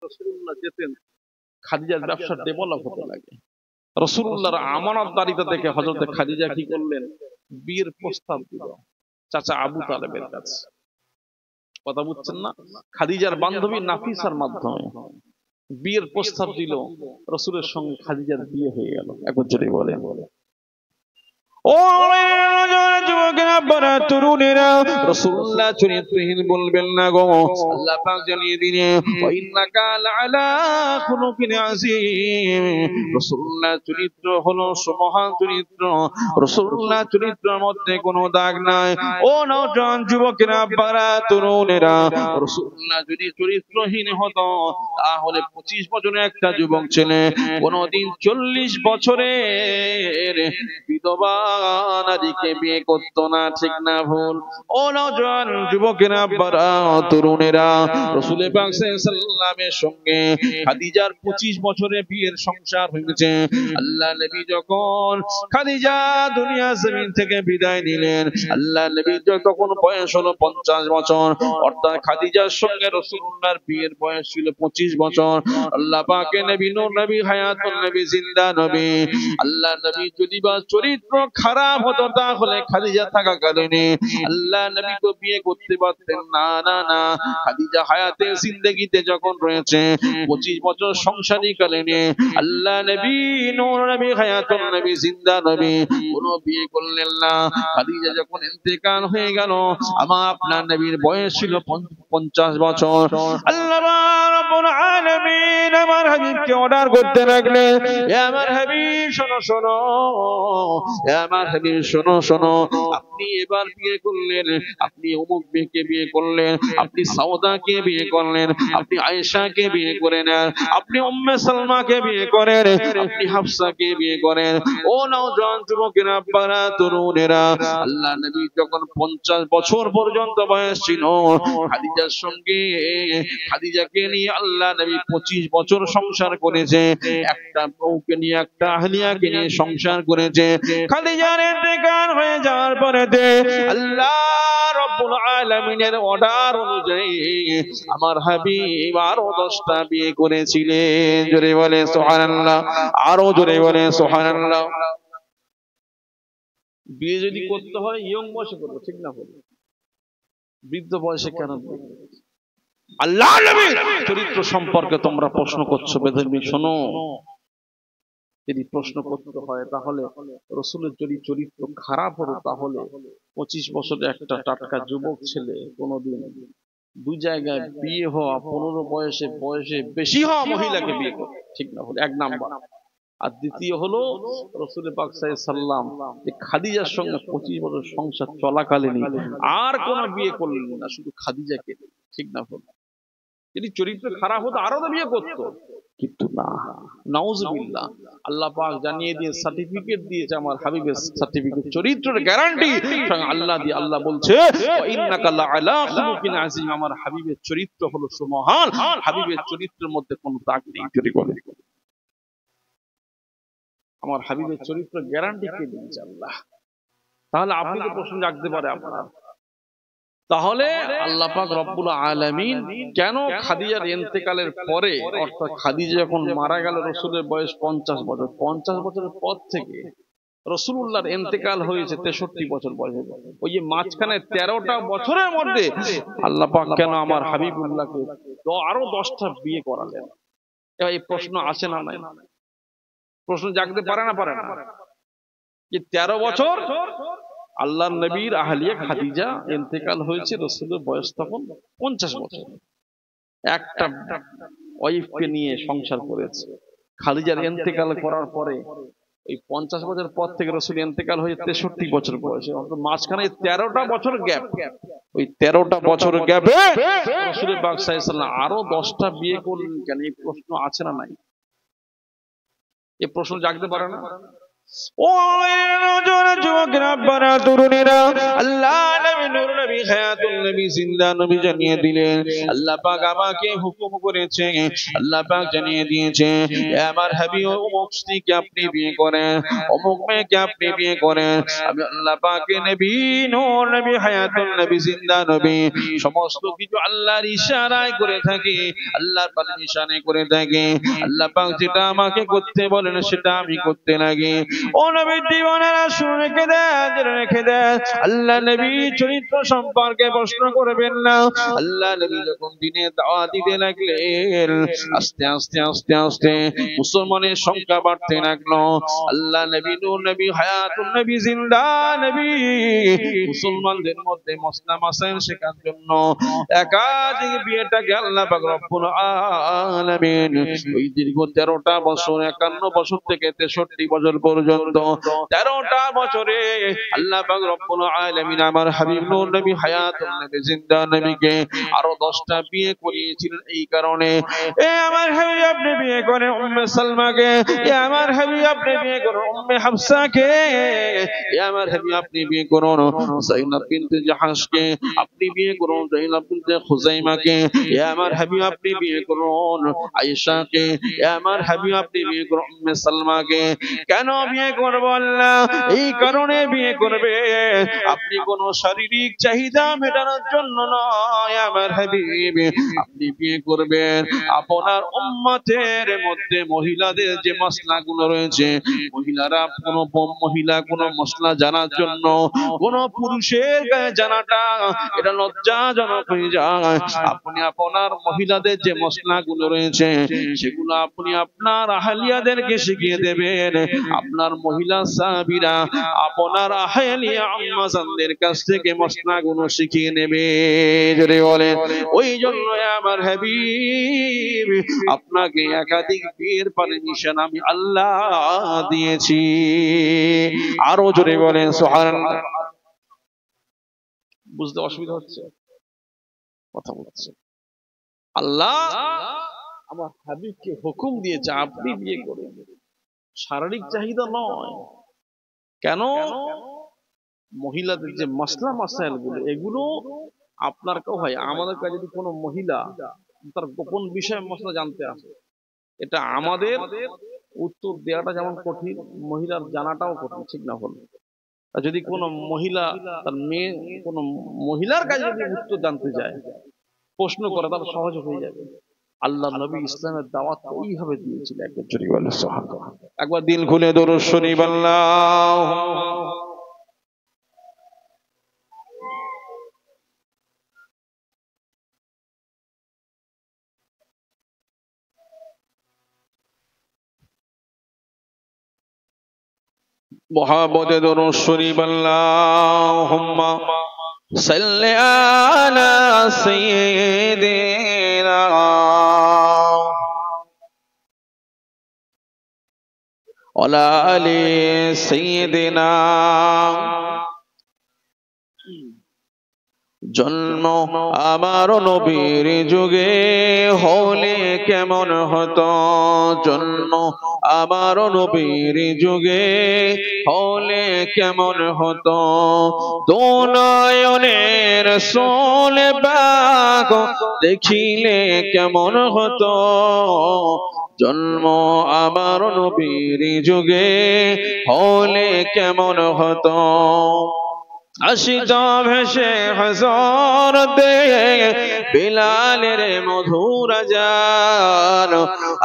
রাসূলুল্লাহ যেতেন খাদিজার ব্যবসা ডেভেলপ হতে লাগে। রাসূলুল্লাহর আমানতদারিতা দেখে হযরত খাদিজা কি করলেন, বিয়ের প্রস্তাব দিল চাচা আবু তালেবের কাছে। কথা বুঝছেন না? খাদিজার বান্ধবী নাফিসার মাধ্যমে বিয়ের প্রস্তাব দিল, রাসূলের সঙ্গে খাদিজার বিয়ে হয়ে গেল। একবার জোরে বলেন। ও যুবকেরা বড় তরুণেরা, রাসূলুল্লাহ চরিত্রহীন বলবেন না গো। আল্লাহ পাক জানিয়ে দিলেন ওয়া ইন্নাকা লাআলা খুলুকিন আযীম। রাসূলুল্লাহ চরিত্র হলো সুমহান চরিত্র। রাসূলুল্লাহ চরিত্রের মধ্যে কোনো দাগ নাই। ও নওজোয়ান যুবকেরা বড় তরুণেরা, রাসূলুল্লাহ যদি চরিত্রহীন হতো তাহলে 25 বছরের একটা যুবক ছেলে কোনদিন 40 বছরের বিধবা নারীকে বিয়ে করতো না। ঠিক না ভুল? ও নওজোয়ান যুবকেরা বড় তরুণেরা, রাসূল পাক সাল্লাল্লাহু আলাইহি ওয়াসাল্লামের সঙ্গে খাদিজার 25 বছরের বিয়ের সংসার হয়েছে। আল্লাহ নবী যখন খাদিজা দুনিয়া জমিন থেকে বিদায় নিলেন, আল্লাহ নবীর তখন বয়স হলো 50 বছর, অর্থাৎ খাদিজার সঙ্গে রাসূলুল্লাহর বিয়ের বয়স ছিল 25 বছর। আল্লাহ পাকের নবী নূর নবী হায়াতুন নবী জিন্দা নবী, আল্লাহ নবী যদি বা চরিত্র খারাপ হতো তাহলে খাদিজা থাকাকালীন আল্লাহ নবী তো বিয়ে করতে পারতেন না। না না, খাদিজা হায়াতে জিন্দেগিতে যখন রয়েছে 25 বছর সংসারী কালীন আল্লাহ নবী নূর নবী হায়াতুন নবী জিন্দা নবী কোনো বিয়ে করলেন না। খাদিজা যখন ইন্তেকাল হয়ে গেল, আপনার নবীর বয়স ছিল 50 বছর। আল্লাহ রাব্বুল আলামিন আমার হাবিবকে অর্ডার করতে লাগলেন, হে আমার হাবিব শোনো শোনো, হে আমার হাবিব শোনো শোনো, আপনি এবার বিয়ে করলেন, আপনি অমুক মেয়েকে বিয়ে করলেন, আপনি সাউদাকে বিয়ে করলেন, আপনি আয়েশাকে বিয়ে করে নেন, আপনি উম্মে সালমাকে বিয়ে করেন, আপনি হাফসাকে বিয়ে করেন। ও নওজোয়ান যুবকেরা বড় তরুণেরা, আল্লাহ নবী যখন 50 বছর পর্যন্ত বয়স ছিল, খাদিজার সঙ্গে খাদিজাকে নিয়ে আল্লাহ নবী 25 বছর সংসার করেছে। একটা বউকে নিয়ে একটা আহলিয়াকে নিয়ে সংসার করেছে। খাদিজার ইন্তেকাল হয়ে যাওয়ার পরে আল্লাহ রাব্বুল আলামিনের অর্ডার অনুযায়ী আমার হাবিব আরো 10টা বিয়ে করেছিলেন। জোরে বলে সুবহানাল্লাহ, আরো জোরে বলে সুবহানাল্লাহ। বিয়ে যদি করতে হয় ইয়ং বয়সে করবো, ঠিক না? বৃদ্ধ বয়সে কেন? আল্লাহ নবী চরিত্র সম্পর্কে তোমরা প্রশ্ন করছো, বেদবি শোনো। যদি প্রশ্ন করতে হয় তাহলে রাসূলের যদি চরিত্র খারাপ হতো তাহলে 25 বছরের একটা টাটকা যুবক ছেলে কোনোদিন দুই জায়গায় বিয়ে হওয়া 15 বয়সে বেশি হওয়া মহিলাকে বিয়ে করে, ঠিক না? এক নাম্বার। আর দ্বিতীয় হলো রাসূল পাক সাল্লাল্লাহু আলাইহি সাল্লাম খাদিজার সঙ্গে 25 বছর সংসার চলাকালীন আর কোন বিয়ে করলেন না, শুধু খাদিজাকে, ঠিক না? যদি চরিত্র খারাপ হতো আরো তো বিয়ে করতো, কিন্তু না, নাউজুবিল্লাহ। আল্লাহ পাক জানিয়ে দিয়ে সার্টিফিকেট দিয়েছে আমার হাবিবের সার্টিফিকেট, চরিত্রের গ্যারান্টি আল্লাহ দিয়ে। আল্লাহ বলছে ওয়া ইন্নাকা লাআলা খুলুকিন আযীম, আমার হাবিবের চরিত্র হলো সুমহান, হাবিবের চরিত্রের মধ্যে কোনো দাগ নেই। যদি বলে আমার হাবিবের চরিত্র গ্যারান্টি কে দিয়েছে? আল্লাহ। তাহলে আপনি তো প্রশ্ন জাগতে পারে আপনার, তাহলে আল্লাহ পাক রব্বুল আলামিন কেন খাদিজার ইন্তেকালের পরে, অর্থাৎ খাদিজা যখন মারা গেল রাসূলের বয়স 50 বছর, 50 বছরের পর থেকে রাসূলুল্লাহর ইন্তেকাল হয়েছে 63 বছর বয়সে, ওই যে মাঝখানে 13টা বছরের মধ্যে আল্লাহ পাক কেন আমার হাবিবুল্লাহকে আরো 10টা বিয়ে করালেন? এই প্রশ্ন আসে না? নাই প্রশ্ন জাগতে পারে না? পারে না? যে 13 বছর আল্লাহর নবীর আহলিয়া খাদিজা ইন্তেকাল হয়েছে, রাসূলের বয়স তখন 50 বছর, একটা ওয়াইফকে নিয়ে সংসার করেছে। খাদিজার ইন্তেকাল করার পরে ওই 50 বছর পর থেকে রাসূল ইন্তেকাল হয়ে 63 বছর বয়সে, অর্থাৎ মাঝখানে 13টা বছর গ্যাপ। ওই 13টা বছর গ্যাপে রাসূল পাক সাল্লাল্লাহু আলাইহি ওয়াসাল্লাম আরো 10টা বিয়ে করলেন কেন? এই প্রশ্ন আছে না নাই? এই প্রশ্ন জাগতে পারে না? ও যুবকেরা, আব্বারা, তরুণেরা, আল্লাহ নবী, নূর নবী, হায়াতুল নবী, জিন্দা নবী জানিয়ে দিলেন, আল্লাহ পাক আমাকে হুকুম করেছে, আল্লাহ পাক জানিয়ে দিয়েছে, আমার হাবিব অমুক স্ত্রীকে আপনি বিয়ে করেন, অমুক মেয়েকে আপনি বিয়ে করেন। আমি আল্লাহ পাকের নবী, নূর নবী, হায়াতুল নবী, জিন্দা নবী সমস্ত কিছু আল্লাহর ইশারায় করে থাকি, আল্লাহর পারমিশনে করে থাকি। আল্লাহ পাক যেটা আমাকে করতে বলেন সেটা আমি করতে লাগি। ও নবী দিওয়ানারা, শুনে রেখে দেন, রেখে দেন, আল্লাহ নবী চরিত্র সম্পর্কে প্রশ্ন করবেন না। আল্লাহ নবী যখন দিনে দাওয়াত দিতে লাগলেন, আস্তে আস্তে আস্তে আস্তে মুসলমানের সংখ্যা বাড়তে লাগলো। আল্লাহ নবী, নূর নবী, হায়াতুন নবী, জিন্দা নবী মুসলমানদের মধ্যে মসলা মাসাইল শেখার জন্য একাধিক বিয়েটাকে আল্লাহ পাক রব্বুল আলামিন ওই দীর্ঘ 13টা বছর, 51 বছর থেকে 63 বছর পর্যন্ত 13টা বছরে আল্লাহ পাক রব্বুল আলামিন আমার হাবিব নূর নবী, হায়াতুন নবী, জিন্দা নবীকে আরো 10টা বিয়ে করিয়েছিলেন। এই কারণে এ আমার হাবিব আপনি বিয়ে করেন উম্মে সালমাকে, এ আমার হাবিব আপনি বিয়ে করেন উম্মে হাফসাকে, এ আমার হাবিব আপনি বিয়ে করুন যায়েনব বিনতে জাহাশকে, আপনি বিয়ে করুন যায়েনব বিনতে খুজাইমাকে, এ আমার হাবিব আপনি বিয়ে করুন আয়েশাকে, এ আমার হাবিব আপনি বিয়ে করুন উম্মে সালমাকে। কেন বিয়ে করব আল্লাহ? এই কারণে বিয়ে করবে, আপনি কোন শারীরিক চাহিদা মেটানোর জন্য নয় আমার হাবিব, আপনি বিয়ে করবেন আপনার উম্মতের মধ্যে মহিলাদের যে মসলাগুলো রয়েছে, মহিলারা কোন মসলা জানার জন্য কোন পুরুষের গায়ে জানাটা এটা লজ্জাজনক হয়ে যায়। আপনি আপনার মহিলাদের যে মসলাগুলো রয়েছে সেগুলো আপনি আপনার আহলিয়াদেরকে শিখিয়ে দেবেন। আপনার মহিলা সাহাবীরা আপনার আহলিয়া আম্মাজানদের কাছ থেকে মসলাগুলো শিখিয়ে নেবে। যদি বলেন, ওই জন্য আমার হাবিব আপনাকে একাধিক বিয়ের পারমিশন আমি আল্লাহ দিয়েছি। আরো জোরে বলেন সুবহানাল্লাহ। বুঝতে অসুবিধা হচ্ছে? কথা বলছে আল্লাহ আমার হাবিবকে হুকুম দিয়েছে আপনি বিয়ে করুন, শারীরিক চাহিদা নয়। কেন? মহিলাদের যে মাসলা মাসাইল গুলো, এগুলো আপনার কেউ হয়, আমাদের কাছে যদি কোনো মহিলা তার গোপন বিষয় মশলা জানতে আসে, এটা আমাদের উত্তর দেওয়াটা যেমন কঠিন, মহিলার জানাটাও কঠিন, ঠিক না? হল যদি কোনো মহিলা তার মেয়ে কোনো মহিলার কাছে যদি উত্তর জানতে যায়, প্রশ্ন করে, তার সহজ হয়ে যাবে। আল্লাহ নবী ইসলামের দাওয়াত এইভাবে দিয়েছিল। একবার জোরে বলেন সুবহানাল্লাহ। একবার দিল খুলে দরুদ শরীফ আল্লাহ। মুহাম্মদে দরুদ শরীফ আল্লাহুম্মা সাল্লি আলা সাইয়্যিদিনা ওয়ালা আলি সাইয়্যিদিনা। জন্ম আমার নবীর যুগে হলে কেমন হতো, জন্ম আমার নবীর যুগে হলে কেমন হতো, দুনয়নের রাসূল পাক দেখিলে কেমন হতো, জন্ম আমার নবীর যুগে হলে কেমন হতো। আসিত ভেসে হযরতে বিলালের মধুর আযান,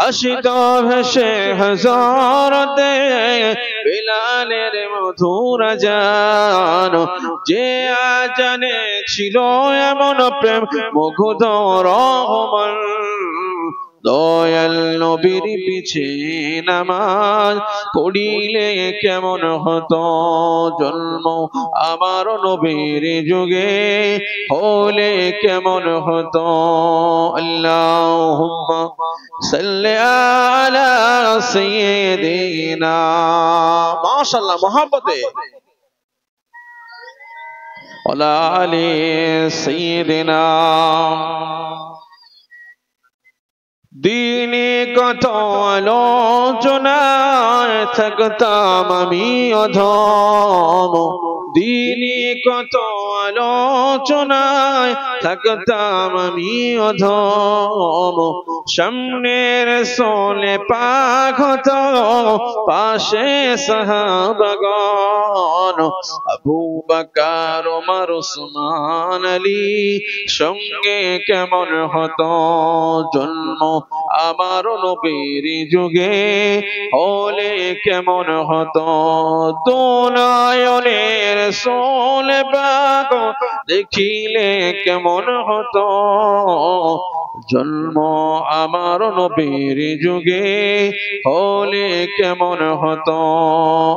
আসিত ভেসে হযরতে বিলালের মধুর আযান, যে আযানে ছিল এমন প্রেম মুগ্ধ রহমান, দয়াল নবীর পিছে নামাজ পড়িলে কেমন হতো, জন্ম আমার নবীর যুগে হলে কেমন হতো। আল্লাহুম্মা সাল্লি আলা সাইয়্যিদিনা। মাশাআল্লাহ, মুহাব্বতে ওয়ালা আলি সাইয়্যিদিনা। দিনে কত আলোচনায় থাকতাম আমি অধম, দিনে কত আলোচনায় থাকতাম আমি অধম। সামনের সোলে পাক হতো, পাশে সাহাবাগণ, আবু বকর ওমর ওসমান আলী, সঙ্গে কেমন হতো জন্ম আমার নবীর যুগে, হলে কেমন হতো দুনয়নের সোলে পাক দেখিলে কেমন হতো জন্ম আমার নবীর যুগে, হলে কেমন হতো।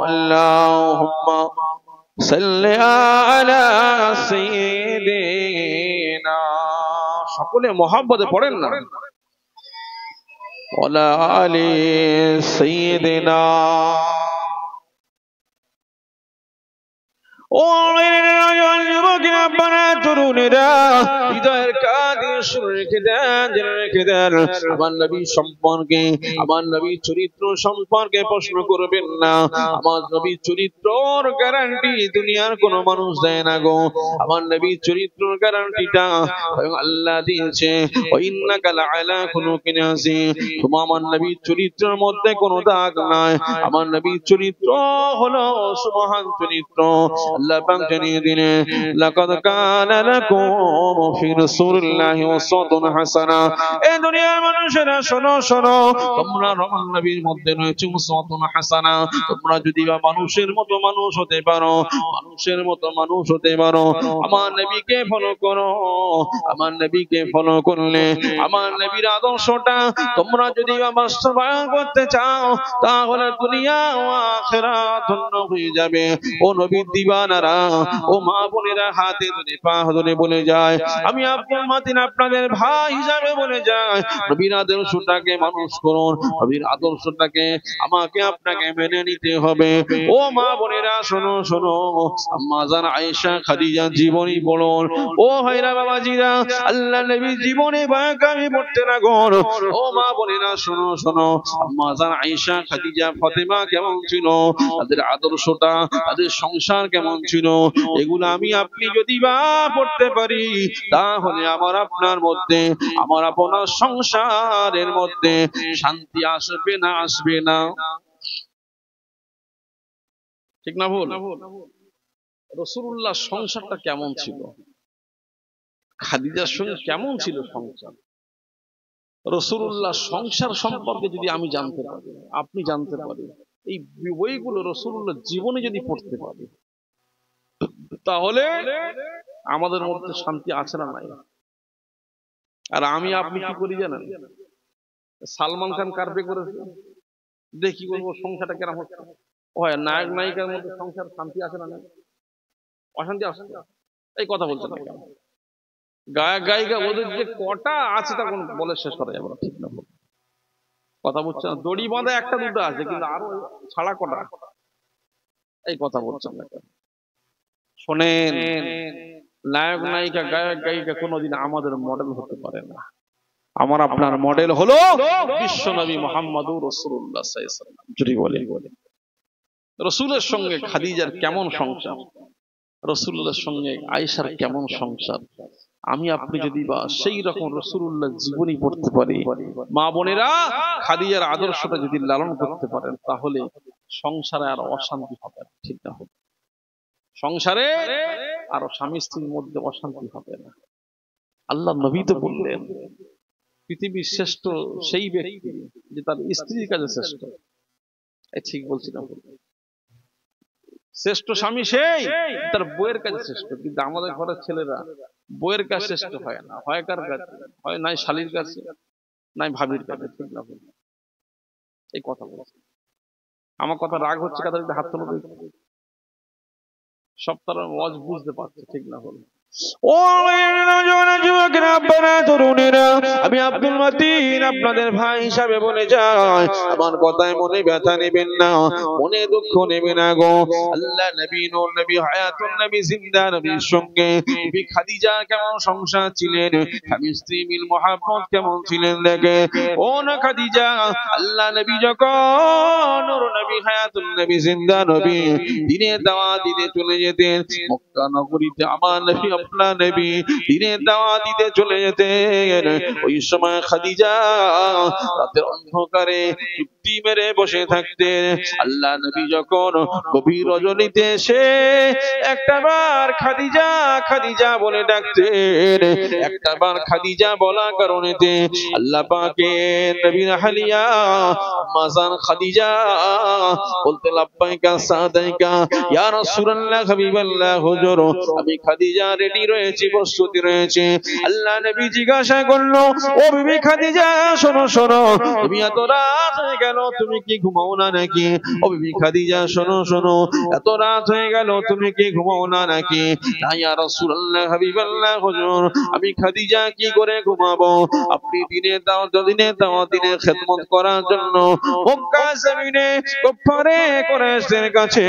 আল্লাহুম্মা সাল্লি আলা সাইয়্যিদিনা, সকলে মহব্বতে পড়েন না, ওয়ালা আলি সাইয়্যিদিনা। ও তরুণেরা, হৃদয়ের কাঁধে সুর রেখে দেন, জেনে রেখে দেন, আমার নবী সম্পর্কে, আমার নবীর চরিত্র সম্পর্কে প্রশ্ন করবেন না। আমার নবীর চরিত্রর গ্যারান্টি দুনিয়ার কোনো মানুষ দেয় না গো। আমার নবীর চরিত্রর গ্যারান্টিটা আল্লাহ দিয়েছে। ইন্নাকা লাআলা খুলুকিন আযীম, তোমার আমার নবীর চরিত্রের মধ্যে কোনো দাগ নাই। আমার নবীর চরিত্র হলো সুবহান চরিত্র। আল্লাহ পাক জানিয়ে দিলেন, লাকাদ কানা লাকুম ফি রাসূলিল্লাহি উসওয়াতুন হাসানা। এই দুনিয়ার মানুষেরা শোনো শোনো, তোমরা আমার নবীর মধ্যে রয়েছে উসওয়াতুন হাসানা। তোমরা যদি বা মানুষের মতো মানুষ হতে পারো, মানুষের মতো মানুষ হতে পারো, আমার নবীকে ফলো করো। আমার নবীকে ফলো করলে, আমার নবীর আদর্শটা তোমরা যদি বা বাস্তবায়ন করতে চাও, তাহলে দুনিয়া ও আখিরাত ধন্য হয়ে যাবে। ও নবীর দিওয়ানারা, ও মা বোনেরা, হাতে ধরে পা ধরে বলে যায়, আমি আব্দুল মাতিন আপনাদের ভাই হিসাবে বলে যায়, নবীর আদর্শটাকে মানুষ করুন, নবীর আদর্শটাকে আমাকে আপনাকে মেনে নিতে হবে। ও মা বোনেরা শোনো শোনো, আম্মা জান আয়েশা খাদিজা জীবনী বলুন। ও ভাইরা বাবাজিরা, আল্লাহ নবীর জীবনে বায়াকামি পড়তে না গো। ও মা বোনেরা শোনো শোনো, আম্মা জান আয়েশা খাদিজা ফাতেমা কেমন ছিল, তাদের আদর্শটা, তাদের সংসার কেমন ছিল, এগুলো আমি আপনি যদি বা পড়তে পারি, তাহলে আমার আপনার মধ্যে, আমার আপনার সংসারের মধ্যে শান্তি আসবে না আসবে না? ঠিক না ভুল? রাসূলুল্লাহ সংসারটা কেমন ছিল, খাদিজার সঙ্গে কেমন ছিল সংসার, রাসূলুল্লাহ সংসার সম্পর্কে যদি আমি জানতে পারি, আপনি জানতে পারি, এই বইগুলো রাসূলুল্লাহ জীবনে যদি পড়তে পারি, তাহলে আমাদের মধ্যে শান্তি আছে না নাই? আর আমি আপনি কি করি জানেন? সালমান খান কার বিয়ে করেছে, দেখি বলবো সংসারটা কেন হচ্ছে। হয় নায়ক নায়িকার মধ্যে সংসার শান্তি আছে না নাই? অশান্তি আসছে। এই কথা বলছেন না কেন? গায়ক গায়িকা ওদের যে কটা আছে তা কোন বলে শেষ করা যাবে না, ঠিক না? কথা বলছেন না, দড়ি বাঁধা একটা দুটো আছে, কিন্তু আরো ছাড়া কটা? এই কথা বলছেন না কেন? শোনেন, নায়ক নায়িকা গায়ক গায়িকা কোনোদিন আমাদের মডেল হতে পারে না। আমার আপনার মডেল হলো বিশ্বনবী মুহাম্মদুর রাসূলুল্লাহ সাল্লাল্লাহু আলাইহি ওয়াসাল্লাম। যদি বলে রাসূলের সঙ্গে খাদিজার কেমন সংসার, রাসূলুল্লাহর সঙ্গে আয়েশার কেমন সংসার, আমি আপনি যদি বা সেই রকম রাসূলুল্লাহ জীবনী পড়তে পারি, মা বোনেরা খাদিজার আদর্শটা যদি লালন করতে পারেন, তাহলে সংসারে আর অশান্তি হবে না, ঠিক না? হবে সংসারে আর স্বামী স্ত্রীর মধ্যে অশান্তি হবে না। আল্লাহ নবী তো বললেন, পৃথিবীর শ্রেষ্ঠ সেই ব্যক্তি যে তার স্ত্রীর কাছে শ্রেষ্ঠ। ঠিক বলছি না? শ্রেষ্ঠ স্বামী সেই তার বইয়ের কাছে শ্রেষ্ঠ। কিন্তু আমাদের ঘরের ছেলেরা বইয়ের কাছে শ্রেষ্ঠ হয় না, হয় কার কাছে? হয় নাই শালীর কাছে, নাই ভাবির কাছে, ঠিক না? এই কথা বলছি। আমার কথা রাগ হচ্ছে, কাদের হাত তোলো, সব তারা ওয়াজ বুঝতে পারছে, ঠিক না? হলো ও যুবকেরা, আপনারা তরুণেরা, আমি আব্দুল মতিন আপনাদের ভাই হিসাবে বলে যাই, আমার কথায় মনে ব্যথা নেবেন না, মনে দুঃখ নেবেন না গো। আল্লাহ নবী, নূর নবী, হায়াতুন নবী, জিন্দা নবীর সঙ্গে বিবি খাদিজা কেমন সংসার ছিলেন, স্বামী স্ত্রী মিল মহব্বত কেমন ছিলেন দেখে। ও না খাদিজা, আল্লাহ নবী যখন নূর নবী, হায়াতুন নবী, জিন্দা নবী দিনের দাওয়াত দিতে চলে যেতেন মক্কা নগরীতে, আমার নবী আপনার নবী দিনের দাওয়াত দিতে চলে যেতেন, ওই সময় খাদিজা রাতের অন্ধকারে চুপটি মেরে বসে থাকতেন। আল্লাহ নবী যখন গভীর রজনীতে এসে একটাবার খাদিজা খাদিজা বলে ডাকতেন, একটাবার খাদিজা বলা কারণেতে আল্লাহ পাকের নবীর হালিয়া মাজান খাদিজা বলতে লাব্বাইকা সাদাইকা ইয়া রাসূলুল্লাহ হাবিবাল্লাহ হুজুর, আমি খাদিজা রেডি রয়েছি, প্রস্তুতি রয়েছে। আল্লাহ নবী জিজ্ঞাসা করলো, ও বিবি খাদিজা শোনো শোনো, তুমি এত রাত হয়ে গেল, তুমি কি ঘুমাও না নাকি? ও বিবি খাদিজা শোনো শোনো, এত রাত হয়ে গেল, তুমি কি ঘুমাও না নাকি? না ইয়া রাসূলুল্লাহ হাবিবাল্লাহ হুজুর, আমি খাদিজা কি করে ঘুমাবো? আপনি দিনের দাওয়াত দিনের খেদমত করার জন্য মক্কা জমিনে কুফারে কুরাইশদের কাছে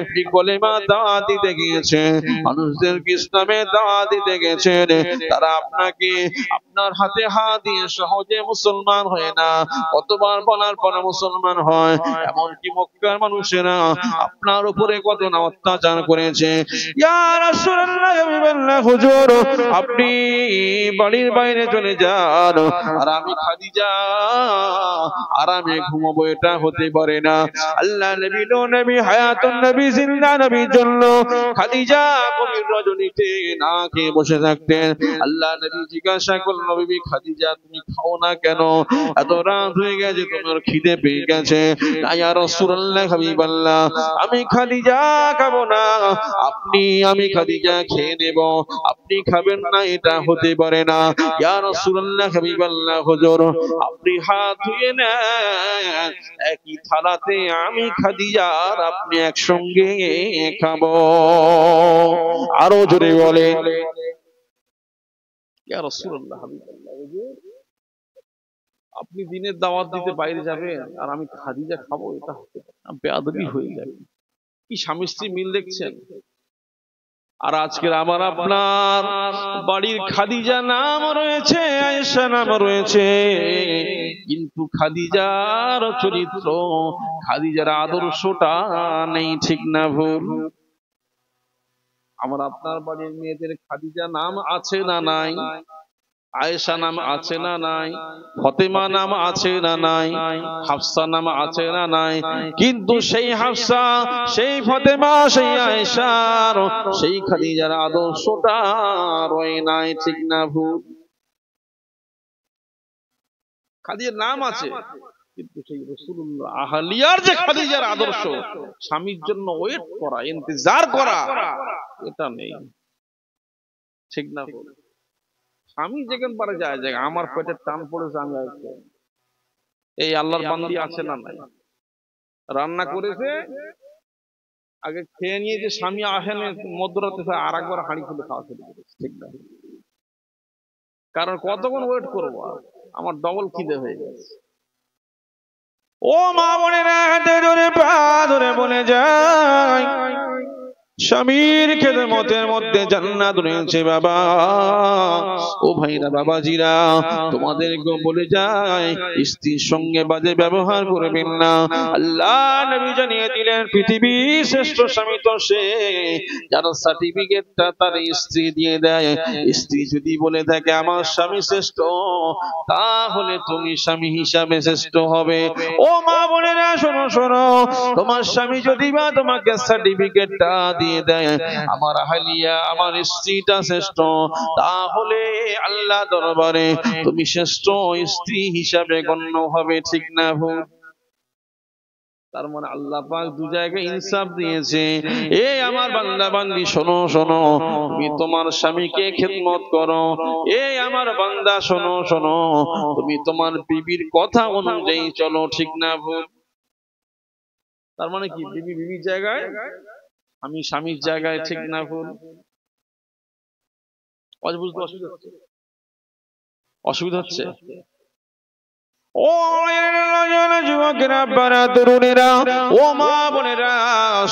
আপনি কলেমা দাওয়াত দিতে গিয়েছেন, মানুষদেরকে ইসলামে দাওয়াত দিতে গেছেন, তারা আপনাকে আপনার হাতে হাত দিয়ে সহজে মুসলমান হয় না, কতবার বলার পরে মুসলমান হয়। এমনকি মক্কার মানুষেরা আপনার উপরে কত না অত্যাচার করেছে। ইয়া রাসূলুল্লাহ হুজুর, আপনি বাড়ির বাইরে চলে যান, আর আমি খাদিজা আরামে ঘুমাবো, এটা হতে পারে না। আল্লাহ নবী, নবী, হায়াতুন নবী, জিন্দা নবীর জন্য খাদিজা গভীর রজনীতে না খেয়ে বসে থাকতেন। আল্লাহ নবী জিজ্ঞাসা করলো, বিবি খাদিজা তুমি খাও না কেন? এত রাত হয়ে গেছে, তোমার খিদে পেয়ে গেছে? না ইয়া রাসূলুল্লাহ হাবিবাল্লাহ, আমি খাদিজা খাবো না, আমি খাদিজা খেয়ে নেব, আপনি খাবেন না, এটা হতে পারে না। ইয়া রাসূলুল্লাহ হাবিবাল্লাহ হুজুর, আপনি হাত ধুয়ে নেন, একই থালাতে আমি খাদিজা আর আপনি একসঙ্গে খাবো। আরো জোরে বলে, ইয়া রাসূলুল্লাহ হাবিবাল্লাহ, আপনি দিনের দাওয়াত দিতে বাইরে যাবেন আর আমি খাদিজা খাবো, এটা হতে পারে না, বেয়াদবি হয়ে যাবে। কি স্বামী স্ত্রী মিল দেখছেন? আর আজকের আমার আপনার বাড়ির খাদিজা নাম রয়েছে, আয়েশা নাম রয়েছে, কিন্তু খাদিজার চরিত্র, খাদিজার আদর্শটা নেই, ঠিক না ভুল? আমার আপনার বাড়ির মেয়েদের খাদিজা নাম আছে না নাই? আয়েশা নাম আছে না নাই? ফাতেমা নাম আছে না নাই? হাফসা নাম আছে না নাই? কিন্তু সেই হাফসা, সেই ফাতেমা, সেই আয়েশার, সেই খাদিজার আদর্শটা রয় নাই, ঠিক না ভুল? খাদিজার নাম আছে, কিন্তু সেই রাসূলুল্লাহ আহলিয়ার যে খাদিজার আদর্শ, স্বামীর জন্য ওয়েট করা, ইন্তজার করা, এটা নেই, ঠিক না ভুল? আমি যেখানে পারে যায় যায়, আমার পেটের টান পড়েছে, আমি এই আল্লাহর বান্দি আছে না নাই, রান্না করেছে, আগে খেয়ে নিয়ে যে স্বামী আসেন মধ্যরাতে আর একবার হাঁড়ি খুলে খাওয়া শুরু করেছে, ঠিক না? কারণ কতক্ষণ ওয়েট করবো, আমার ডবল খিদে হয়ে গেছে। ও মা বোনেরা, হাতে ধরে পা ধরে বলে যায়, স্বামীর খেদমতের মধ্যে জান্নাত রয়েছে বাবা। ও ভাইরা, বাবাজিরা, তোমাদেরকে বলে যায়, স্ত্রীর সঙ্গে বাজে ব্যবহার করবেন না। আল্লাহ নবী জানিয়ে দিলেন, পৃথিবীর শ্রেষ্ঠ স্বামী তো সে যার সার্টিফিকেটটা তার স্ত্রী দিয়ে দেয়। স্ত্রী যদি বলে থাকে আমার স্বামী শ্রেষ্ঠ, তাহলে তুমি স্বামী হিসাবে শ্রেষ্ঠ হবে। ও মা বোনেরা, শোনো শোনো, তোমার স্বামী যদি বা তোমাকে সার্টিফিকেটটা দিয়ে দেয় আমার আহলিয়া, আমার স্ত্রীটা শ্রেষ্ঠ, তাহলে আল্লাহ দরবারে তুমি শ্রেষ্ঠ স্ত্রী হিসাবে গণ্য হবে, ঠিক না ভুল? তার মানে আল্লাহ পাক দু জায়গায় ইনসাফ দিয়েছে। এই আমার বান্দা বান্দি, শোনো শোনো, তুমি তোমার স্বামীকে খেদমত করো। এই আমার বান্দা, শোনো শোনো, তুমি তোমার বিবির কথা অনুযায়ী চলো, ঠিক না ভুল? তার মানে কি, বিবি বিবির জায়গায়, আমি স্বামীর জায়গায়, ঠিক না ভুল? আজ বুঝতে অসুবিধা হচ্ছে? অসুবিধা হচ্ছে? ও যুবকেরা, বারা তরুণেরা, ও মা বোনেরা,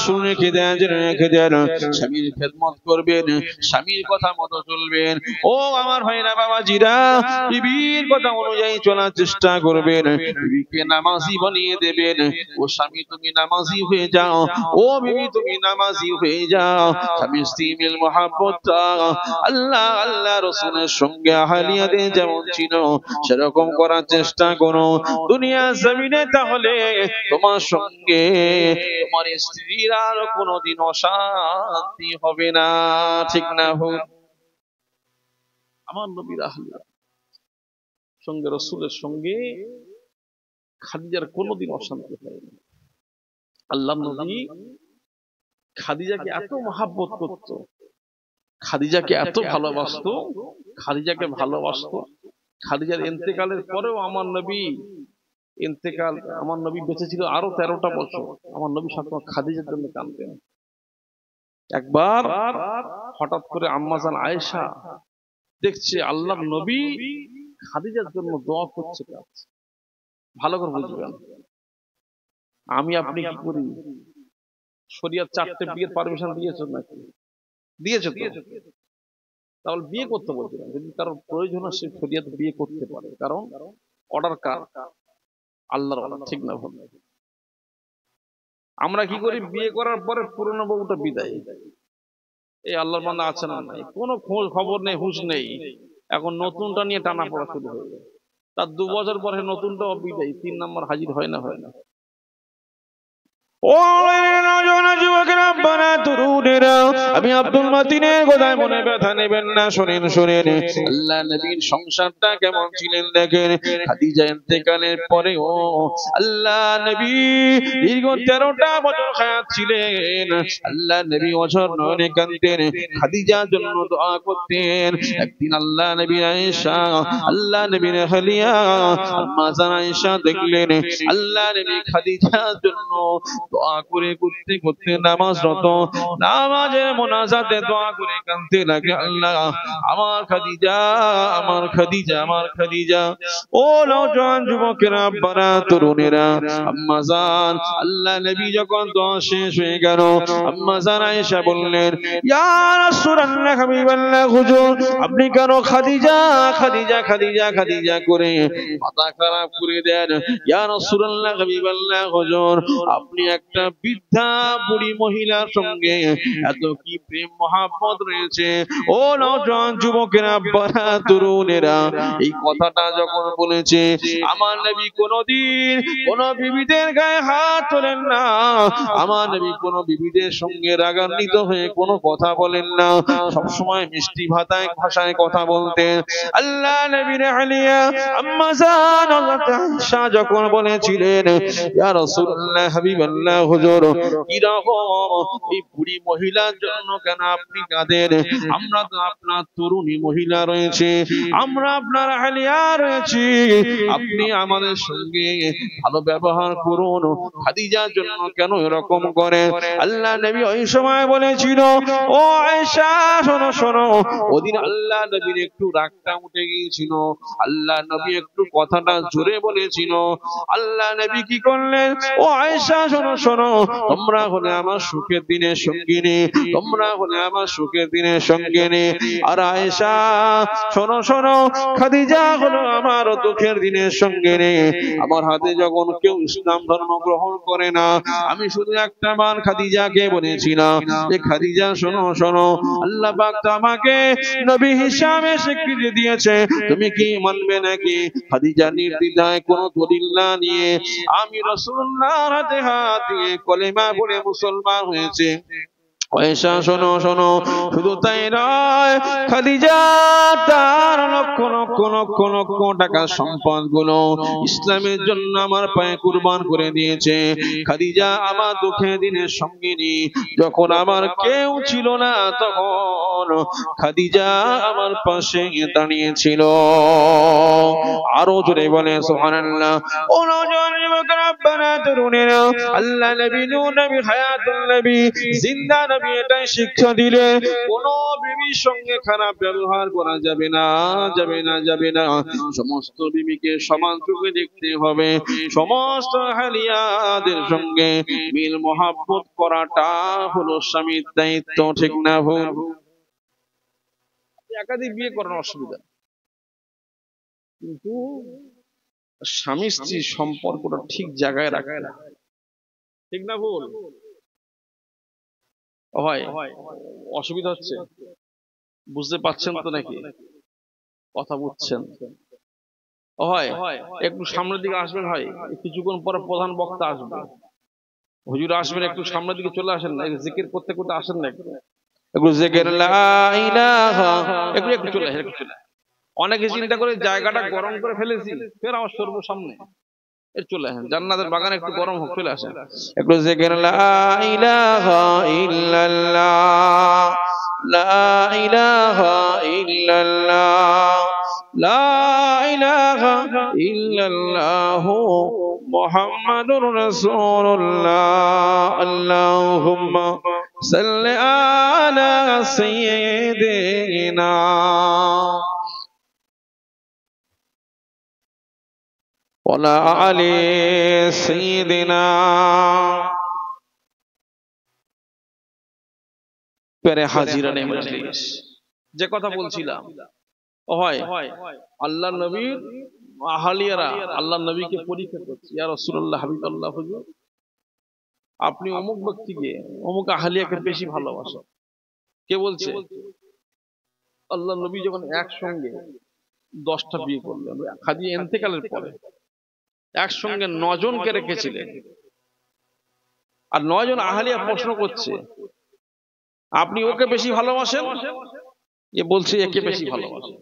শুনে রেখে দেন, জেনে রেখে দেন, স্বামীর খেদমত করবেন, স্বামীর কথা মতো চলবেন। ও আমার ভাইরা বাবাজিরা, বিবির কথা অনুযায়ী চলার চেষ্টা করবেন, বিবিকে নামাজি বানিয়ে দেবেন। ও স্বামী তুমি নামাজি হয়ে যাও, ও বিবি তুমি নামাজি হয়ে যাও। স্বামী স্ত্রী মিল মহাব্বতটা আল্লাহ আল্লাহ রাসূলের সঙ্গে আহলিয়াতে যেমন ছিল সেরকম করার চেষ্টা করো দুনিয়া জমিনে, তাহলে তোমার সঙ্গে তোমার স্ত্রীর আর কোনোদিন অশান্তি হবে না। ঠিক না? হোক আমার নবীর আহলিয়া সঙ্গে, রাসূলের সঙ্গে খাদিজার কোনোদিন অশান্তি হয়নি। আল্লাহ নবী খাদিজাকে এত মহাব্বত করত, খাদিজাকে এত ভালোবাসতো, খাদিজাকে ভালোবাসতো। খাদিজার ইন্তেকালের পরেও আমার নবী আমার নবী বেঁচে ছিল আরো 13টা বছর। আমার নবী সবসময় খাদিজার জন্য কাঁদতেন। একবার হঠাৎ করে আম্মা জান আয়েশা দেখছে আল্লাহর নবী খাদিজার জন্য দোয়া করছে। ভালো করে বুঝবেন, আমি আপনি কি করি? শরিয়ত 4টে বিয়ের পারমিশন দিয়েছে নাকি? দিয়েছে তো। তাহলে বিয়ে করতে বলছিলাম, যদি তার প্রয়োজন হয় সে শরিয়ত বিয়ে করতে পারে, কারণ অর্ডার কার? আল্লাহর অর্ডার। ঠিক না ভুল? আমরা কি করি? বিয়ে করার পরে পুরনো বউটা বিদায়। এই আল্লাহর বান্দা আছে না নাই, কোনো খোঁজ খবর নেই, হুঁশ নেই। এখন নতুনটা নিয়ে টানা পড়া শুরু হয়ে যায়। তার 2 বছর পরে নতুনটাও বিদায়, 3 নম্বর হাজির হয় না। ও যুবকেরা, বারা তরুণেরা, আমি আব্দুল মাতিনের কথায় মনে ব্যথা নেবেন না। শোনেন শোনেন, আল্লাহ নবীর সংসারটা কেমন ছিলেন দেখেন। খাদিজা ইন্তেকালের পরে ও আল্লাহ নবী দীর্ঘ 13টা বছর হায়াত ছিলেন। আল্লাহ নবী অঝর নয়নে কাঁদতেন, খাদিজার জন্য দোয়া করতেন। একদিন আল্লাহ নবী আয়েশা, আল্লাহ নবীর আহলিয়া আম্মা জান আয়েশা দেখলেন আল্লাহ নবী খাদিজার জন্য দোয়া করে করতে করতে নামাজরত, নামাজের মোনাজাতে দোয়া করে কাঁদতে লাগে, আল্লাহ আমার খাদিজা, আমার খাদিজা, আমার খাদিজা। ও নওজোয়ান যুবকেরা, বারা তরুণেরা, আম্মা জান আল্লাহ নবী যখন দোয়া শেষ হয়ে গেল, আম্মা জান আয়েশা বললেন, ইয়া রাসূলুল্লাহ, হাবিবাল্লাহ, হুজুর আপনি কেন খাদিজা খাদিজা খাদিজা খাদিজা করে মাথা খারাপ করে দেন? ইয়া রাসূলুল্লাহ, হাবিবাল্লাহ, হুজুর আপনি একটা বৃদ্ধা বুড়ি মহিলার সঙ্গে এত কি প্রেম মহাব্বত রয়েছে। ও নওজোয়ান যুবকেরা, বারা তরুণেরা, এই কথাটা যখন বলেছে, আমার নবী কোনদিন কোন বিবিদের গায়ে হাত তোলেন না, আমার নবী কোন বিবিদের সঙ্গে রাগান্বিত হয়ে কোনো কথা বলেন না, সবসময় মিষ্টি ভাষায় কথা বলতেন। আল্লাহ নবীর আলিয়া আম্মা জান আয়েশা যখন বলেছিলেন, ইয়া রাসূলুল্লাহ, হাবিবাল্লাহ, হুজুর কিরকম এই বুড়ি মহিলার জন্য কেন আপনি কাঁদেন? আমরা তো আপনার তরুণী মহিলা রয়েছে, আমরা আপনার আহলিয়া রয়েছি, আপনি আমাদের সঙ্গে ভালো ব্যবহার করুন, খাদিজার জন্য কেন এরকম করে? আল্লাহ নবী ওই সময় বলেছিল, ও আয়েশা শোনো শোনো, ওদিন আল্লাহ নবীর একটু রাগটা উঠে গিয়েছিল, আল্লাহ নবী একটু কথাটা জোরে বলেছিল। আল্লাহ নবী কি করলেন, ও আয়েশা শোনো শোনো, তোমরা হলে আমার সুখের দিনের সঙ্গিনী, তোমরা হলে আমার সুখের দিনের সঙ্গিনী, আর আয়েশা শোনো শোনো, খাদিজা হলো আমার দুঃখের দিনের সঙ্গিনী। আমার হাতে যখন কেউ ইসলাম ধর্ম গ্রহণ করে না, আমি শুধু একটা বার খাদিজাকে বলেছিলাম যে খাদিজা শোনো শোনো, আল্লাহ পাক তো আমাকে নবী হিসাবে স্বীকৃতি দিয়েছে, তুমি কি মানবে নাকি? খাদিজা নির্দ্বিধায় কোনো দলিল না নিয়ে আমি রাসূলুল্লাহর হাতে হাত দিয়ে কলেমা পড়ে মুসলমান হয়েছে। আয়েশা শোনো শোনো, শুধু তাই নয়, খাদিজা তার লক্ষ লক্ষ লক্ষ লক্ষ টাকা সম্পদ গুলো ইসলামের জন্য আমার পায়ে কুরবান করে দিয়েছে। খাদিজা আমার দুঃখের দিনের সঙ্গিনী, যখন আমার কেউ ছিল না তখন বোন খাদিজা আমার পাশে দাঁড়িয়েছিল। আরো জোরে বলে সুবহানাল্লাহ। ও নওজোয়ান যুবকেরা, রব্বানা তরুণেরা, আল্লাহ নবী নূর নবী হায়াতুল নবী জিন্দা নবী এটাই শিক্ষা দিলেন, কোন বিবির সঙ্গে খারাপ ব্যবহার করা যাবে না, যাবে না, যাবে না। সমস্ত বিবিকে সমান চোখে দেখতে হবে, সমস্ত আহলিয়াদের সঙ্গে মিল মহাব্বত করাটা হলো স্বামীর দায়িত্ব, ঠিক না ভুল? একাধিক বিয়ে করার অসুবিধা, কিন্তু স্বামী স্ত্রীর সম্পর্কটা ঠিক জায়গায় রাখে না, ঠিক না ভুল? হয় অসুবিধা হচ্ছে, বুঝতে পারছেন তো নাকি? কথা বুঝছেন? হয় একটু সামনের দিকে আসবেন, হয় কিছুক্ষণ পরে প্রধান বক্তা আসবে, হুজুর আসবেন, একটু সামনের দিকে চলে আসেন না, জিকির করতে করতে আসেন না, একটু জিকির লা ইলাহা, একটু চলে আসেন, একটু চলে। অনেকে চিন্তা করে জায়গাটা গরম করে ফেলেছি, ফের আমার সর্ব সামনে, চলে আসেন, জান্নাতের বাগানে একটু গরম হোক, চলে আসেন, একটু জিকির লা ইলাহা ইল্লাল্লাহ, লা ইলাহা ইল্লাল্লাহ, লা ইলাহা ইল্লাল্লাহু মুহাম্মাদুর রাসূলুল্লাহ, আল্লাহুম্মা সাল্লি আলা সাইয়্যিদিনা ওয়ালা আলি সাইয়্যিদিনা। পরে হাজিরানে মজলিস, যে কথা বলছিলাম, হয় আল্লাহ নবীর আহলিয়ারা আল্লাহ নবীকে পরীক্ষা করছে, ইয়া রাসূলুল্লাহ, হাবিবাল্লাহ, হুজুর আপনি অমুক ব্যক্তিকে, অমুক আহলিয়াকে বেশি ভালোবাসেন। কে বলছে? আল্লাহ নবী যখন একসঙ্গে 10টা বিয়ে করলেন, খাদিজা ইন্তেকালের পরে একসঙ্গে 9 জনকে রেখেছিলেন, আর 9 জন আহলিয়া প্রশ্ন করছে আপনি ওকে বেশি ভালোবাসেন? এ বলছে একে বেশি ভালোবাসেন।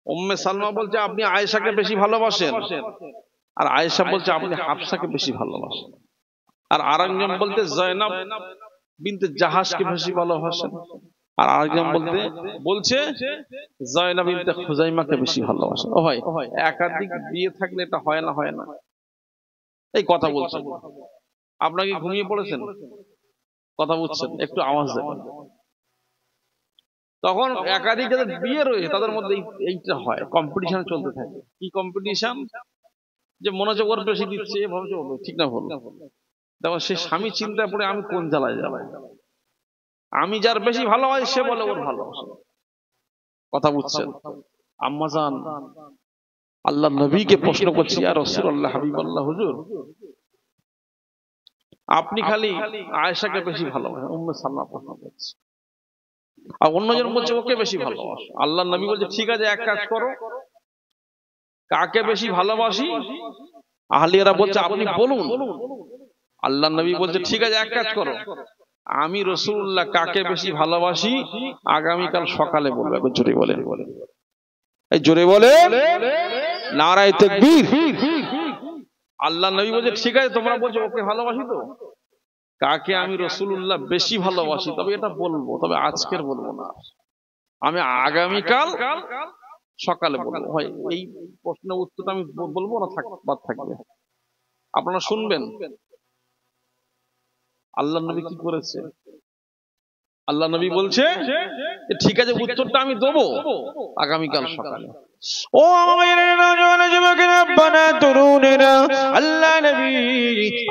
উম্মে সালমা বলছে আপনি আয়েশাকে বেশি ভালোবাসেন, আর আয়েশা বলছে আপনি হাফসাকে বেশি ভালোবাসেন। আর আরেকজন বলতে জয়নাব বিনতে জাহাজকে বেশি ভালোবাসেন, আর আরেকজন বলছে জয়নাব বিনতে খুজাইমাকে বেশি ভালোবাসেন। ও ভাই, একাধিক বিয়ে থাকলে এটা হয় না, হয় না? এই কথা বলছেন, আপনারা কি ঘুমিয়ে পড়েছেন? কথা বুঝছেন? একটু আওয়াজ দেবেন। তখন একাধিক যাদের বিয়ে রয়েছে তাদের মধ্যে এইটা হয়, কম্পিটিশন চলতে থাকে। কি কম্পিটিশন? যে মনোযোগ ওর বেশি দিচ্ছে, ভাবছে ঠিক না ভুল? তখন সে স্বামী চিন্তা পড়ে আমি কোন জ্বালায় জ্বালাই, আমি যার বেশি ভালোবাসি সে বলে ওর ভালোবাসে। কথা বুঝছেন? আম্মাজান আল্লাহ নবীকে প্রশ্ন করছি, ইয়া রাসূলুল্লাহ, হাবিবাল্লাহ, হুজুর আপনি খালি আয়েশাকে বেশি ভালোবাসেন, উম্মে সালমা প্রশ্ন করছে, আর অন্যজন বলছে ওকে বেশি ভালোবাসো। আল্লাহ নবী বলছে ঠিক আছে, এক কাজ করো, কাকে বেশি ভালোবাসি? আহলিয়ারা বলছে আপনি বলুন। আল্লাহ নবী বলছে ঠিক আছে, এক কাজ করো, আমি রাসূলুল্লাহ কাকে বেশি ভালোবাসি আগামীকাল সকালে বলবো। একবার জোরে বলেন, এই জোরে বলেন নারায়ে তাকবীর। আল্লাহ নবী বলছে ঠিক আছে, তোমরা বলছো ওকে ভালোবাসি, তো কাকে আমি রাসূলুল্লাহ বেশি ভালোবাসি তবে এটা বলবো, তবে আজকের বলবো না, আমি আগামীকাল সকালে বলবো। হয় এই প্রশ্নের উত্তরটা আমি বলবো না, বাদ থাকবে, আপনারা শুনবেন। আল্লাহ নবী কি করেছে? আল্লাহ নবী বলছে ঠিক আছে, উত্তরটা আমি দেবো আগামীকাল সকালে। ও আমার নওজোয়ান যুবকেরা, রব্বানা তরুণেরা, আল্লাহ নবী,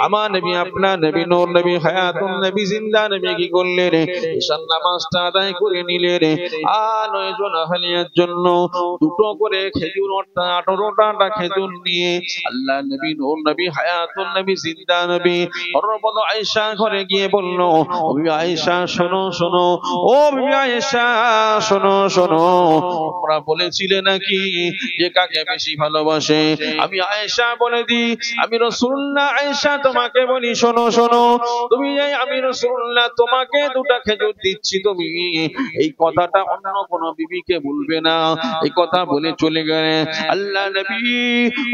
আমার নবী, আপনার নবী, নূর নবী, হায়াতুন নবী, জিন্দা নবী কি করলেন? ঈশান নামাজটা আদায় করে নিলেন, আর 9 জন আহলিয়ার জন্য 2টো করে খেজুর, অর্থাৎ 18টা খেজুর নিয়ে আল্লাহ নবী, নূর নবী, হায়াতুন নবী, জিন্দা নবী হযরত আয়েশা ঘরে গিয়ে বলল, ও বিবি আয়েশা শোনো শোনো, ও বিবি আয়েশা শোনো শোনো, তোমরা বলেছিলে নাকি যে কাকে বেশি ভালোবাসে। আমি আয়েশা বলে দিই, আমি রাসূলুল্লাহ আয়েশা তোমাকে বলি, শোনো শোনো, তুমি এই আমি রাসূলুল্লাহ তোমাকে দুটা খেজুর দিচ্ছি, তুমি এই কথাটা অন্য কোন বিবিকে বলবে না। এই কথা বলে চলে গেলেন আল্লাহ নবী।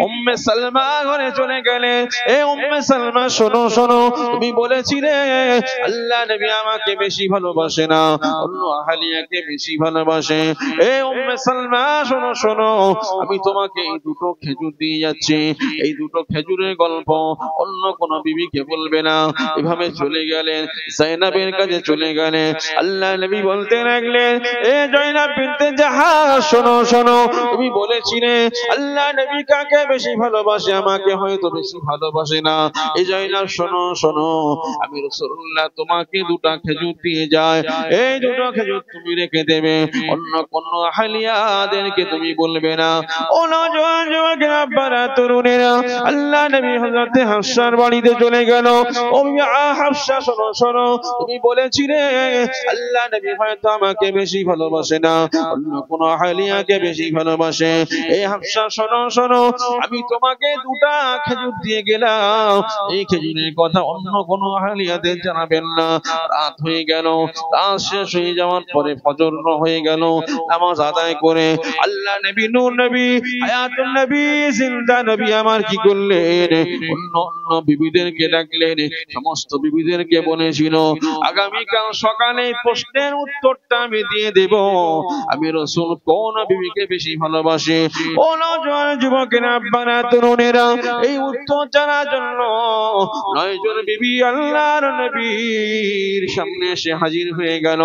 উম্মে সালমা ঘরে চলে গেলেন, এ উম্মে সালমা শোনো শোনো, তুমি বলেছিলে আল্লাহ নবী আমাকে বেশি ভালোবাসে না, অন্য আহলিয়াকে বেশি ভালোবাসে। এ উম্মে সালমা শোনো শোনো, আমি তোমাকে এই দুটো খেজুর দিয়ে যাচ্ছি, এই দুটো খেজুরের গল্প অন্য কোন বিবিকে বলবে না। এভাবে চলে গেলেন, যায়েনাবের কাছে চলে গেলেন। আল্লাহ নবী বলতে লাগলেন, এ যায়েনাব বিনতে জাহাশ শোনো শোনো, তুমি বলেছিলে আল্লাহ নবী কাকে বেশি ভালোবাসে, আমাকে হয়তো বেশি ভালোবাসে না। এই যায়েনাব শোনো শোনো, আমি রাসূলুল্লাহ তোমাকে দুটো খেজুর দিয়ে যায়, এই দুটো খেজুর তুমি রেখে দেবে, অন্য কোন আহলিয়াদেরকে তুমি বলবে না। ও নওজোয়ান যুবকেরা, আব্বারা, তরুণেরা, আল্লাহ নবী হযরতে হাফসার বাড়িতে চলে গেল। ও হাফসা শোনো শোনো, তুমি বলেছিলে আল্লাহ নবী হয়তো আমাকে বেশি ভালোবাসে না, অন্য কোন আহলিয়াকে বেশি ভালোবাসে। এই হাফসা শোনো শোনো, আমি তোমাকে দুটা খেজুর দিয়ে গেলাম, এই খেজুরের কথা অন্য কোন আহলিয়াদের জানাবেন না। রাত হয়ে গেল, রাত শেষ হয়ে যাওয়ার পরে ফজর হয়ে গেল। নামাজ আদায় করে আল্লাহ নবী, নূর নবী, হায়াতুন নবী, জিন্দা নবী আমার কি করলেন, অন্য অন্য বিবিদেরকে ডাকলেন। সমস্ত বিবিদেরকে বলেছিল আগামীকাল সকালে প্রশ্নের উত্তরটা আমি দিয়ে দেব, আমি রাসূল কোন বিবিকে বেশি ভালোবাসে। ও নওজোয়ান যুবকেরা, আব্বারা, তরুণেরা, এই উত্তর জানার জন্য 9 জন বিবি আল্লাহর নবীর সামনে এসে হাজির হয়ে গেল।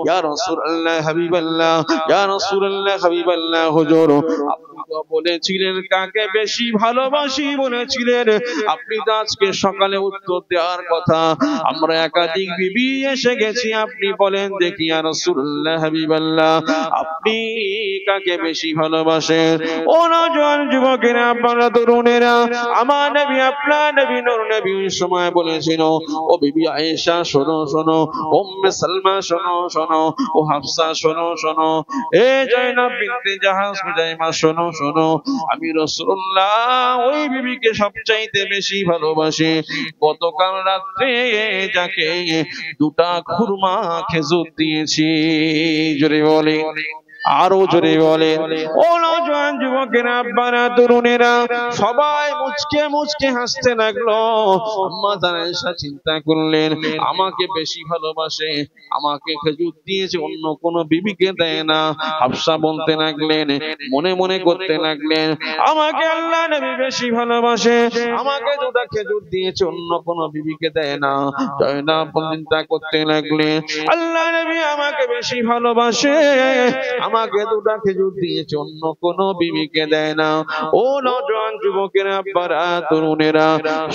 ইয়া রাসূলুল্লাহ হাবিবাল্লাহ, ইয়া রাসূলুল্লাহ হাবিবাল্লাহ, হুজুর আপনি তো বলেছিলেন কাকে বেশি ভালোবাসি বলেছিলেন, আপনি তো আজকে সকালে উত্তর দেওয়ার কথা, আমরা একাধিক বিবি এসে গেছি, আপনি বলেন দেখি ইয়া রাসূলুল্লাহ হাবিবাল্লাহ আপনি কাকে বেশি ভালোবাসেন। ও নওজোয়ান যুবকেরা, আপনারা তরুণেরা, আমার নবী আপনার নবী নূর নবী ওই সময় বলেছিল, ও বিবি আয়েশা শোনো শোনো, উম্মে সালমা শোনো শোনো, ও হাফসা শোনো শোনো, এ যায়েনাব বিনতে জাহাশ হুজাইমা শোনো শোনো, আমি রাসূলুল্লাহ ওই বিবিকে সবচাইতে বেশি ভালোবাসি গতকাল রাত্রে যাকে দুটা খুরমা খেজুর দিয়েছি। জোরে বলে, আরো জোরে বলে। ও নওজোয়ান যুবকেরা, আব্বারা, তরুণেরা, সবাই মুচকে মুচকে হাসতে লাগলো। আম্মা জান আয়েশা চিন্তা করলেন আমাকে বেশি ভালোবাসে, আমাকে খেজুর দিয়েছে, অন্য কোন বিবিকে দেয় না। হাফসা বলতে লাগলেন, মনে মনে করতে লাগলেন আমাকে আল্লাহ নবী বেশি ভালোবাসে, আমাকে দুটা খেজুর দিয়েছে, অন্য কোন বিবিকে দেয় না। যায়েনাব চিন্তা করতে লাগলেন আল্লাহ নবী আমাকে বেশি ভালোবাসে, আমাকে দুটা খেজুর দিয়েছে, অন্য কোন বিবিকে দেয় না। ও নওজোয়ান যুবকেরা, আব্বারা, তরুণেরা,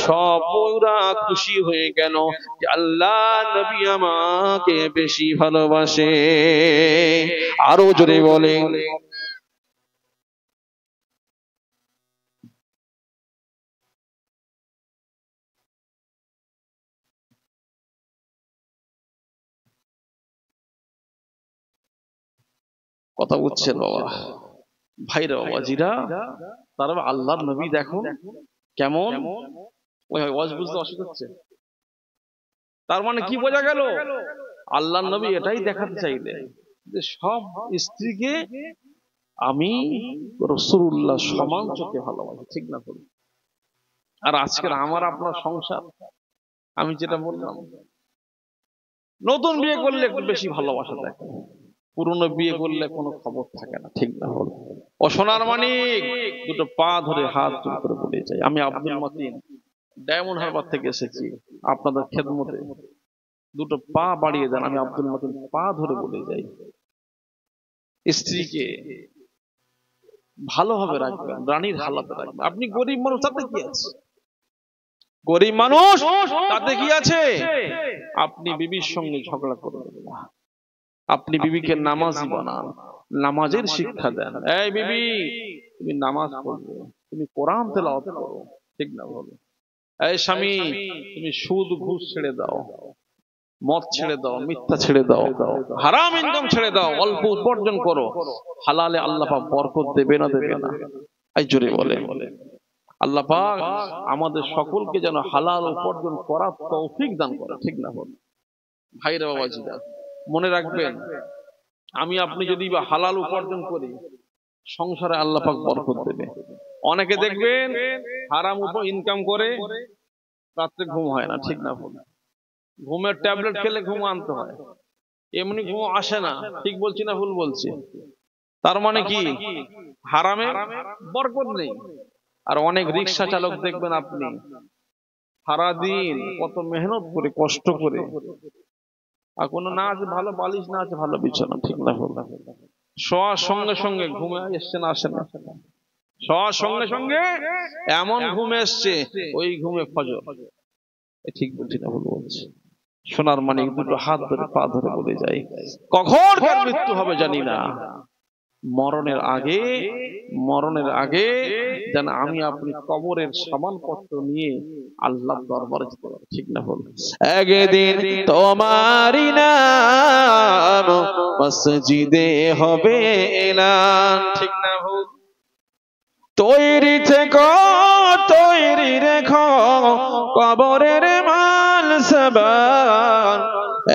সব ওরা খুশি হয়ে গেল যে আল্লাহ নবী আমাকে বেশি ভালোবাসে। আরো জোরে বলে। কথা বুঝছেন বাবা, ভাইরা, বাবাজিরা, তারা আল্লাহর নবী দেখুন কেমন, ওই ওয়াজ বুঝতে অসুবিধা হচ্ছে। তার মানে কি বোঝা গেল, আল্লাহর নবী এটাই দেখাতে চাইলেন যে সব স্ত্রীকে আমি রাসূলুল্লাহ সমান চোখে ভালোবাসি, ঠিক না? আর আজকের আমার আপনার সংসার, আমি যেটা বললাম, নতুন বিয়ে করলে একটু বেশি ভালোবাসা দেখে, পুরনো বিয়ে করলে কোনো খবর থাকে না, ঠিক না? হল ও সোনার মানিক, দুটো পা ধরে হাত জোর করে বলে যাই, আমি আব্দুল মতিন ডায়মন্ড হারবার থেকে এসেছি আপনাদের খেদমতে, দুটো পা বাড়িয়ে দেন, আমি আব্দুল মতিন পা ধরে বলে যাই, স্ত্রীকে ভালোভাবে রাখবেন, রানীর হালাতে রাখবেন। আপনি গরিব মানুষ, তাতে কি আছে? গরিব মানুষ তাতে কি আছে? আপনি বিবির সঙ্গে ঝগড়া করবেন না, আপনি বিবিকে নামাজি বানান, নামাজের শিক্ষা দেন। এই বিবি, তুমি নামাজ পড়বে, তুমি কোরআন তেলাওয়াত করো, ঠিক না? বলো এই স্বামী, তুমি সুদ ঘুষ ছেড়ে দাও, মদ ছেড়ে দাও, মিথ্যা ছেড়ে দাও, হারাম ইনকাম ছেড়ে দাও, অল্প উপার্জন করো, হালালে আল্লাহ পাক বরকত দেবে না দেবে না? এই জোরে বলে। আল্লাহ পাক আমাদের সকলকে যেন হালাল উপার্জন করার তৌফিক দান করে, ঠিক না বল ভাইরা বাবাজিরা? মনে রাখবেন, আমি আপনি যদি বা হালাল উপার্জন করি, সংসারে আল্লাহ পাক বরকত দেবে। অনেকে দেখবেন হারাম ইনকাম করে রাত্রে ঘুম হয় না, ঠিক না বল? ঘুমের ট্যাবলেট খেলে ঘুম আনতে হয়, এমনি ঘুম আসে না। ঠিক বলছি না ভুল বলছি? তার মানে কি হারামে বরকত নেই। আর অনেক রিক্সা চালক দেখবেন আপনি সারাদিন কত মেহনত করে কষ্ট করে, আর কোনো না আছে ভালো বালিশ, না আছে ভালো বিছানা, ঠিক না বল? শোয়ার সঙ্গে সঙ্গে ঘুমে এসছে না আসে না? শোয়ার সঙ্গে সঙ্গে এমন ঘুম এসছে, ওই ঘুমে ফজর। ঠিক বলছি না ভুল বলছি? সোনার মানিক দুটো হাত ধরে পা ধরে বলে যায়, কখন কার মৃত্যু হবে জানি না, মরণের আগে যেন আমি আপনি কবরের সামানপত্র নিয়ে আল্লাহর দরবারে যেতে পারি, ঠিক না বল? একদিন তোমারই নাম মসজিদে হবে এলান, ঠিক না ভুল? তৈরি থেকো, তৈরি রেখো কবরের মাল সাবান,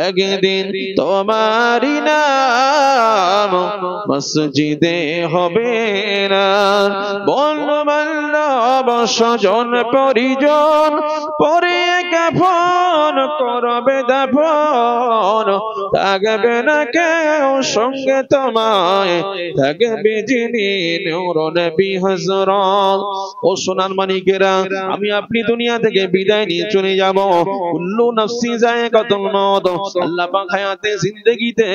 একদিন তোমারই নাম মসজিদে হবে না। বন্ধু বান্ধব স্বজন পরিজন পরে কাফন করবে দাফন, থাকবে না কেউ সঙ্গে তোমায়, থাকবে যিনি নূর নবী হযরত। ও সোনার মানিকেরা, আমি আপনি দুনিয়া থেকে বিদায় নিয়ে চলে যাব। কুল্লু নাফসি যায়কাতুল মউত। আল্লাহ পাক হায়াতে জিন্দেগিতে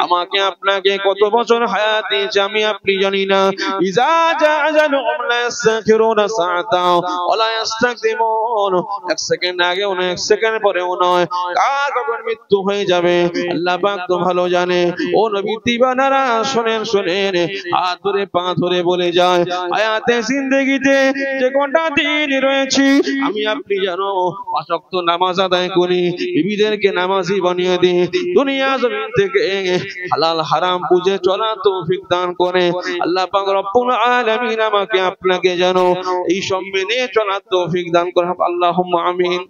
আমাকে আপনাকে কত বছর হায়াত দিয়েছে আমি আপনি জানি না। ইজা জা আজালুহুম লা ইস্তাখিরুনা সাআতা ওয়া লা ইস্তাকদিমুন। এক সেকেন্ড আগেও না, এক সেকেন্ড পরেও নয়, কার কখন মৃত্যু হয়ে যাবে আল্লাহ পাক তো ভালো জানে। ও নবী দিবানারা শুনেন শুনেন, হাত ধরে পা ধরে বলে যায়, হায়াতে জিন্দেগিতে যে কোনটা দিন রয়েছে আমি আপনি জানো ৫ ওয়াক্ত নামাজ আদায় করি, বিবিদেরকে নামাজি বানিয়ে দিই, দুনিয়া জমিন থেকে হালাল হারাম বুঝে চলা তৌফিক দান করে আল্লাহ পাক রব্বুল আলামিন আমাকে আপনাকে জানো এই সব মেনে চলার তৌফিক দান করে। আল্লাহুম্মা আমিন।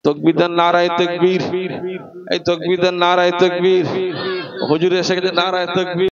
তাকবীর দেন, নারায়ে তাকবীর। এই তাকবীর দেন, নারায়ে তাকবীর। হুজুর এসে গেছে, নারায়ে তাকবীর।